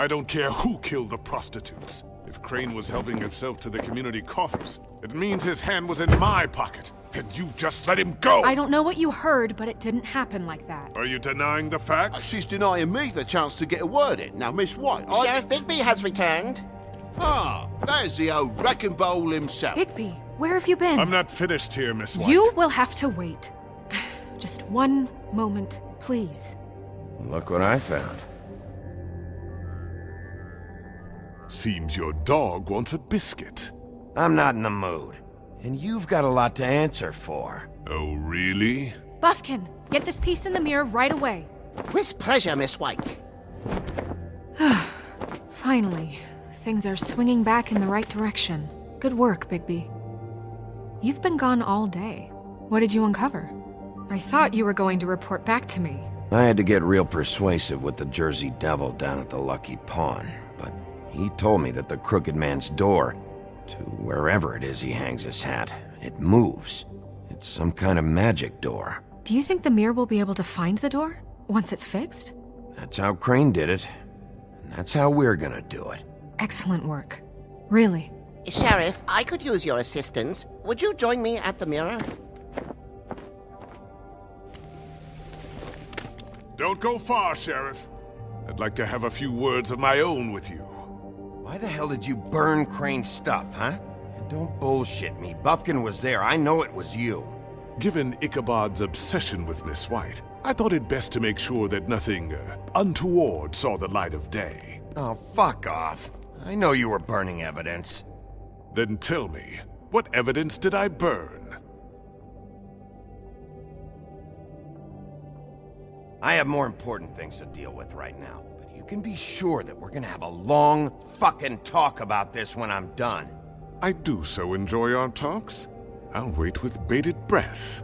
I don't care who killed the prostitutes. If Crane was helping himself to the community coffers, it means his hand was in my pocket, and you just let him go! I don't know what you heard, but it didn't happen like that. Are you denying the facts? She's denying me the chance to get a word in. Now, Miss White, Sheriff Bigby has returned. Ah, there's the old wrecking bowl himself. Bigby, where have you been? I'm not finished here, Miss White. You will have to wait. Just one moment, please. Look what I found. Seems your dog wants a biscuit. I'm not in the mood. And you've got a lot to answer for. Oh, really? Buffkin, get this piece in the mirror right away. With pleasure, Miss White. Finally, things are swinging back in the right direction. Good work, Bigby. You've been gone all day. What did you uncover? I thought you were going to report back to me. I had to get real persuasive with the Jersey Devil down at the Lucky Pawn, but he told me that the Crooked Man's door, to wherever it is he hangs his hat, it moves. It's some kind of magic door. Do you think the mirror will be able to find the door once it's fixed? That's how Crane did it, and that's how we're gonna do it. Excellent work. Really. Sheriff, I could use your assistance. Would you join me at the mirror? Don't go far, Sheriff. I'd like to have a few words of my own with you. Why the hell did you burn Crane's stuff, huh? And don't bullshit me. Buffkin was there. I know it was you. Given Ichabod's obsession with Miss White, I thought it best to make sure that nothing untoward saw the light of day. Oh, fuck off. I know you were burning evidence. Then tell me, what evidence did I burn? I have more important things to deal with right now, but you can be sure that we're gonna have a long fucking talk about this when I'm done. I do so enjoy our talks. I'll wait with bated breath.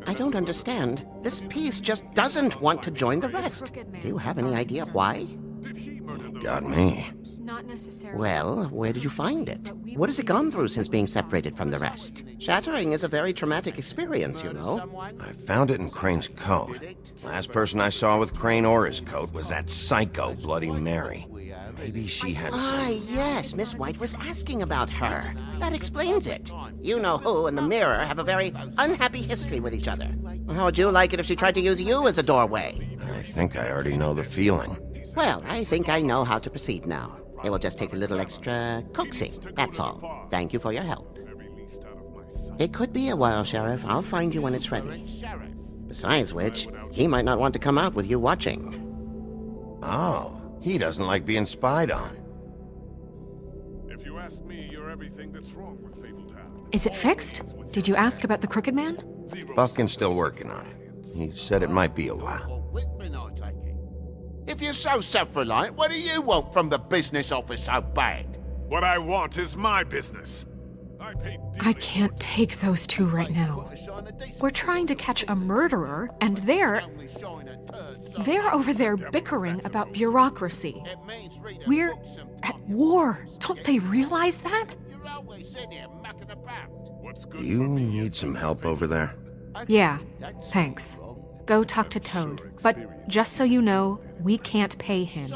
I don't understand. This piece just doesn't want to join the rest. Do you have any idea why? Got me. Not necessarily. Well, where did you find it? What has it gone through since being separated from the rest? Shattering is a very traumatic experience, you know. I found it in Crane's coat. Last person I saw with Crane or his coat was that psycho Bloody Mary. Maybe she had Ah, some... yes, Miss White was asking about her. That explains it. You know who and the mirror have a very unhappy history with each other. How would you like it if she tried to use you as a doorway? I think I already know the feeling. Well, I think I know how to proceed now. It will just take a little extra coaxing, that's all. Thank you for your help. It could be a while, Sheriff. I'll find you when it's ready. Besides which, he might not want to come out with you watching. Oh, he doesn't like being spied on. If you ask me, you're everything that's wrong with Fabletown. Is it fixed? Did you ask about the Crooked Man? Buffkin's still working on it. He said it might be a while. If you're so self-reliant, what do you want from the business office so bad? What I want is my business. I can't take those two right now. We're trying to catch a murderer, and they're over there bickering about bureaucracy. We're at war. Don't they realize that? Do you need some help over there? Yeah, thanks. Go talk to Toad. But just so you know, we can't pay him.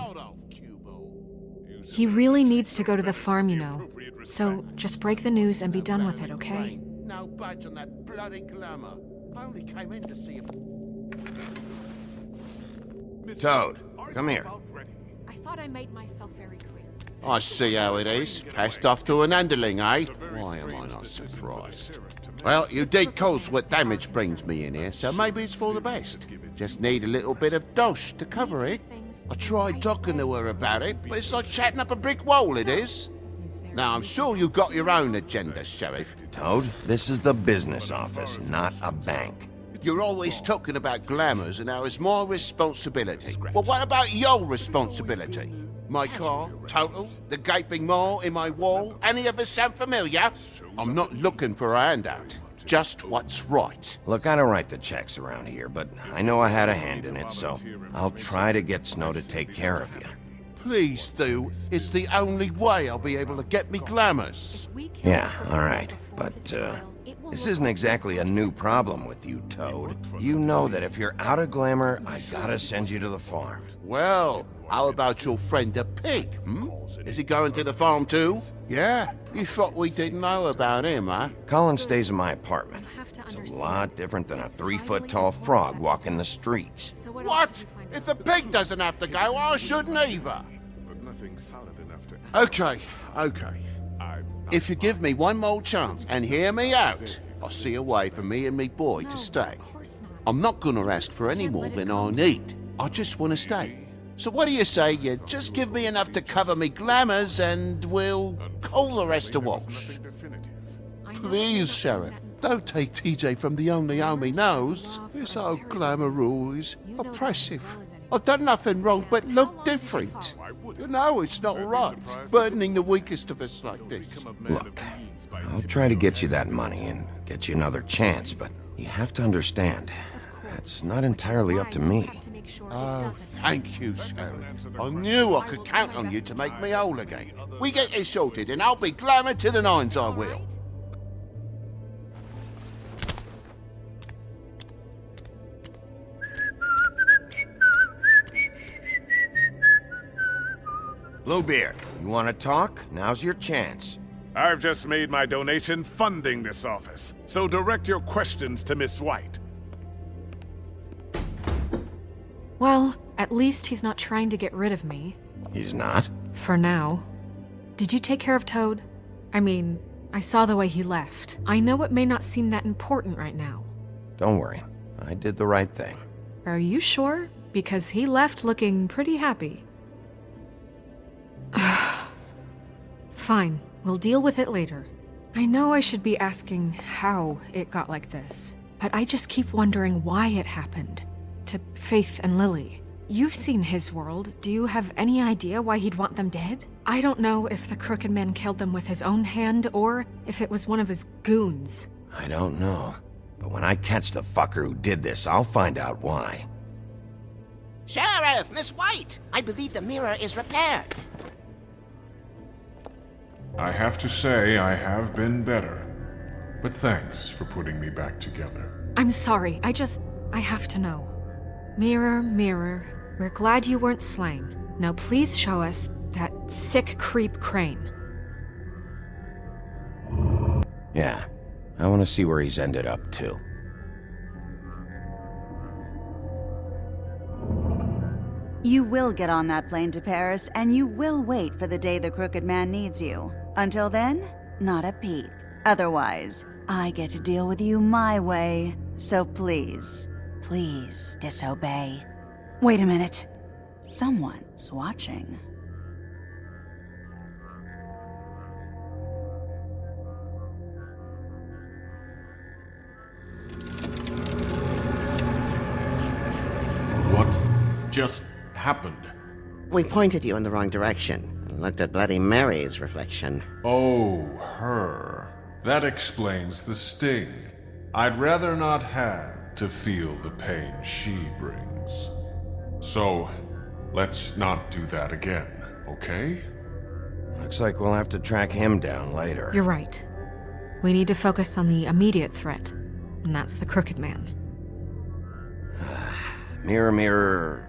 He really needs to go to the farm, you know. So just break the news and be done with it, okay? No budge on that bloody glamour. I only came in to see him. Toad, come here. I thought I made myself very clear. I see how it is. Passed off to an underling, eh? Why am I not surprised? Well, you did cause what damage brings me in here, so maybe it's for the best. Just need a little bit of dosh to cover it. I tried talking to her about it, but it's like chatting up a brick wall, it is. Now, I'm sure you've got your own agenda, Sheriff. Toad, this is the business office, not a bank. You're always talking about glamours and how it's my responsibility. Well, what about your responsibility? My car, total, the gaping maw in my wall, any of us sound familiar? I'm not looking for a handout, just what's right. Look, I don't write the checks around here, but I know I had a hand in it, so I'll try to get Snow to take care of you. Please do. It's the only way I'll be able to get me glamours. Yeah, alright, but, this isn't exactly a new problem with you, Toad. You know that if you're out of glamour, I gotta send you to the farm. Well, How about your friend the pig, Is he going to the farm too? Yeah? You thought we didn't know about him, huh? Colin stays in my apartment. It's a lot different than a 3-foot-tall frog walking the streets. What? If the pig doesn't have to go, I shouldn't either. But nothing solid enough to... Okay. If you give me one more chance and hear me out, I'll see a way for me and me boy to stay. I'm not gonna ask for any more than I need. I just want to stay. So what do you say you just give me enough to cover me glamours and we'll call the rest a wash? Please, Sheriff, don't take TJ from the only home he knows. This old glamour rule is oppressive. I've done nothing wrong but look different. You know it's not right, burdening the weakest of us like this. Look, I'll try to get you that money and get you another chance, but you have to understand, that's not entirely up to me. Oh, thank you, Sheriff. I knew I could count on you to make me whole again. We get this sorted and I'll be glamour to the nines, I will. Bluebeard, you want to talk? Now's your chance. I've just made my donation funding this office, so direct your questions to Miss White. Well, at least he's not trying to get rid of me. He's not? For now. Did you take care of Toad? I mean, I saw the way he left. I know it may not seem that important right now. Don't worry, I did the right thing. Are you sure? Because he left looking pretty happy. Fine, we'll deal with it later. I know I should be asking how it got like this, but I just keep wondering why it happened. To Faith and Lily. You've seen his world. Do you have any idea why he'd want them dead? I don't know if the Crooked Man killed them with his own hand or if it was one of his goons. I don't know. But when I catch the fucker who did this, I'll find out why. Sheriff, Miss White! I believe the mirror is repaired. I have to say I have been better. But thanks for putting me back together. I'm sorry, I have to know. Mirror, mirror, we're glad you weren't slain. Now please show us that sick creep Crane. Yeah, I want to see where he's ended up, too. You will get on that plane to Paris, and you will wait for the day the Crooked Man needs you. Until then, not a peep. Otherwise, I get to deal with you my way. So please, please disobey. Wait a minute. Someone's watching. What just happened? We pointed you in the wrong direction and looked at Bloody Mary's reflection. Oh, her. That explains the sting. I'd rather not have to feel the pain she brings. So, let's not do that again, okay? Looks like we'll have to track him down later. You're right. We need to focus on the immediate threat, and that's the Crooked Man. Mirror, mirror,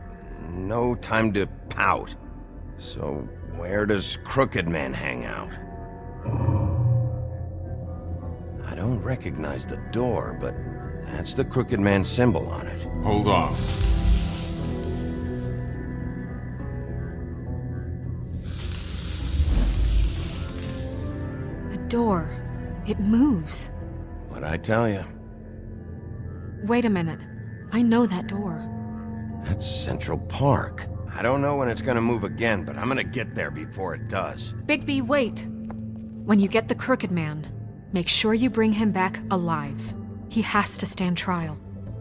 no time to pout. So, where does Crooked Man hang out? I don't recognize the door, but that's the Crooked Man symbol on it. Hold on. The door. It moves. What'd I tell you? Wait a minute. I know that door. That's Central Park. I don't know when it's gonna move again, but I'm gonna get there before it does. Bigby, wait! When you get the Crooked Man, make sure you bring him back alive. He has to stand trial.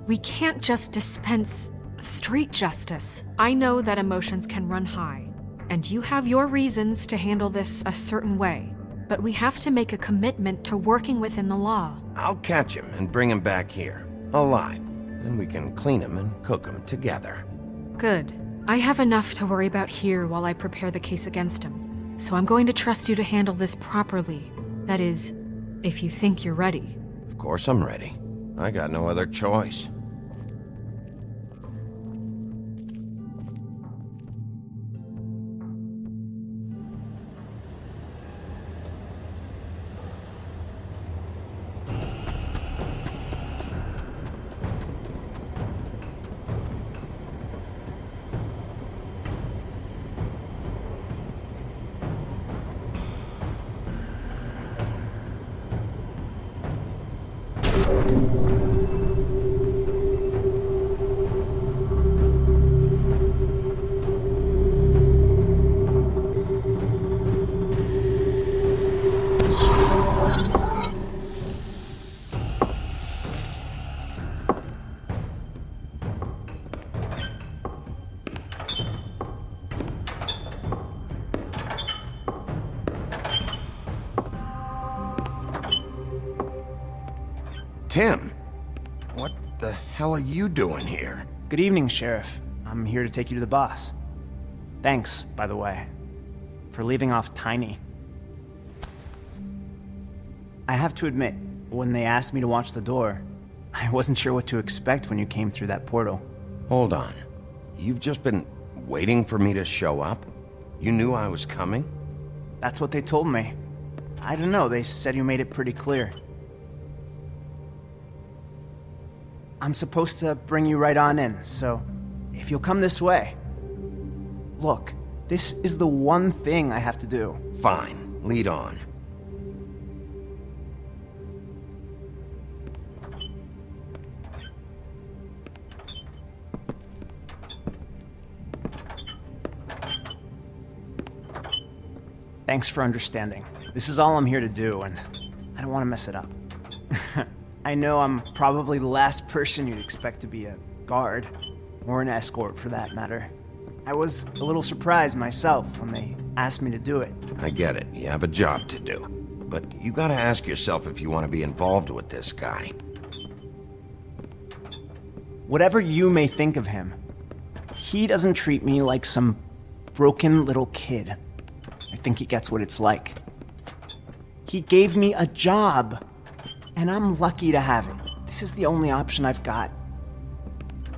We can't just dispense street justice. I know that emotions can run high, and you have your reasons to handle this a certain way, but we have to make a commitment to working within the law. I'll catch him and bring him back here, alive. Then we can clean him and cook him together. Good. I have enough to worry about here while I prepare the case against him, so I'm going to trust you to handle this properly. That is, if you think you're ready. Of course I'm ready. I got no other choice. Tim, what the hell are you doing here? Good evening, Sheriff. I'm here to take you to the boss. Thanks, by the way, for leaving off Tiny. I have to admit, when they asked me to watch the door, I wasn't sure what to expect when you came through that portal. Hold on. You've just been waiting for me to show up? You knew I was coming? That's what they told me. I don't know, they said you made it pretty clear. I'm supposed to bring you right on in, so if you'll come this way. Look, this is the one thing I have to do. Fine, lead on. Thanks for understanding. This is all I'm here to do, and I don't want to mess it up. I know I'm probably the last person you'd expect to be a guard, or an escort for that matter. I was a little surprised myself when they asked me to do it. I get it, you have a job to do. But you gotta ask yourself if you want to be involved with this guy. Whatever you may think of him, he doesn't treat me like some broken little kid. I think he gets what it's like. He gave me a job, and I'm lucky to have it. This is the only option I've got.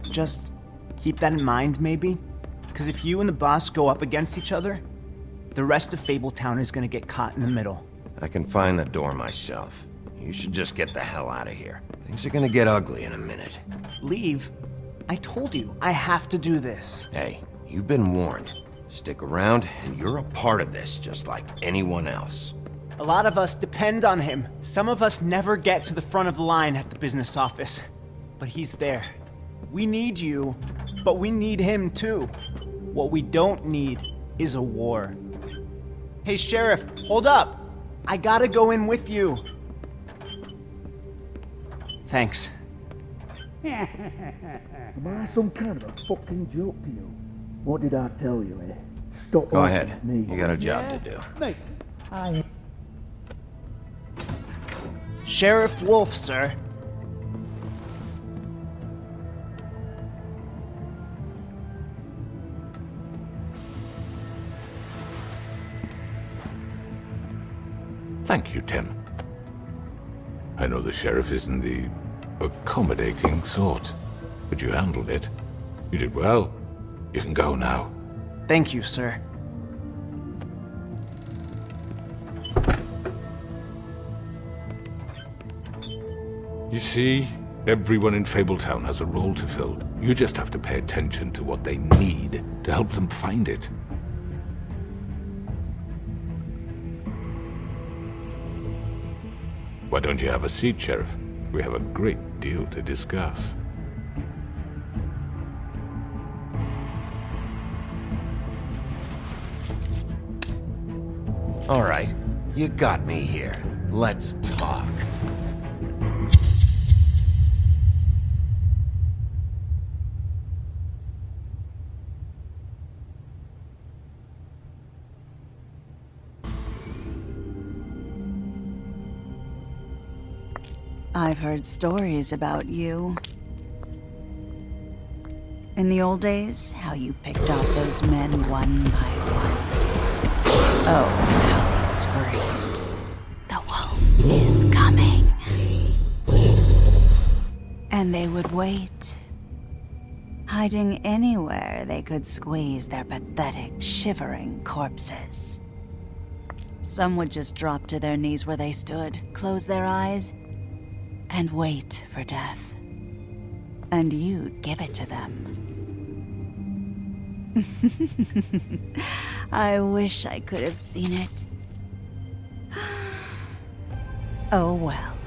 Just keep that in mind, maybe? Because if you and the boss go up against each other, the rest of Fabletown is gonna get caught in the middle. I can find the door myself. You should just get the hell out of here. Things are gonna get ugly in a minute. Leave? I told you, I have to do this. Hey, you've been warned. Stick around, and you're a part of this, just like anyone else. A lot of us depend on him. Some of us never get to the front of the line at the business office. But he's there. We need you, but we need him too. What we don't need is a war. Hey, Sheriff, hold up! I gotta go in with you. Thanks. Am I some kind of a fucking joke to you? What did I tell you, eh? Stop Go laughing ahead. at me. You got a job to do. Mate, I... Sheriff Wolf, sir. Thank you, Tim. I know the sheriff isn't the accommodating sort, but you handled it. You did well. You can go now. Thank you, sir. You see, everyone in Fabletown has a role to fill. You just have to pay attention to what they need to help them find it. Why don't you have a seat, Sheriff? We have a great deal to discuss. All right, you got me here. Let's talk. I've heard stories about you. In the old days, how you picked off those men one by one. Oh, how they screamed. The wolf is coming. And they would wait, hiding anywhere they could squeeze their pathetic, shivering corpses. Some would just drop to their knees where they stood, close their eyes, and wait for death. And you'd give it to them. I wish I could have seen it. Oh well.